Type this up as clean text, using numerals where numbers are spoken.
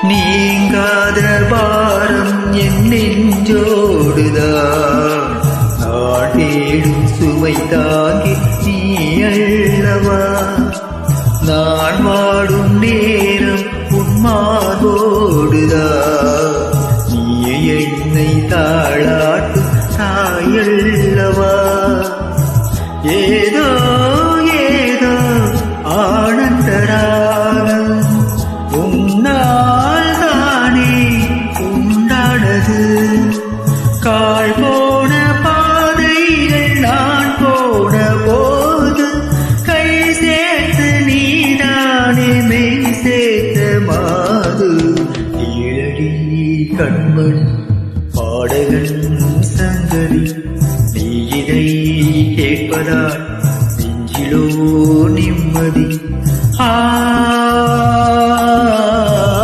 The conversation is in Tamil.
நீங்காத பாரம் என் நெஞ்சோடுதான் நான் தேடும் சுமை தாங்கி நீ அல்லவா நான் வாடும் நேரம் உன்மாதோடுதான் நீ என்னை தாளாட்டும் தாயல்லவா ஏதோ ஏதோ ஆனந்தராகம் உன்னால் தானே உண்டானது கால் போன பாதைகள் நான் போன போது கை சேர்த்து நீதானே மெய் சேர்த்த மாது ஏழடி கண்மணி பாடகன் சங்கரி நீ இதை கேட்பதால் நெஞ்சிலோ நிம்மதி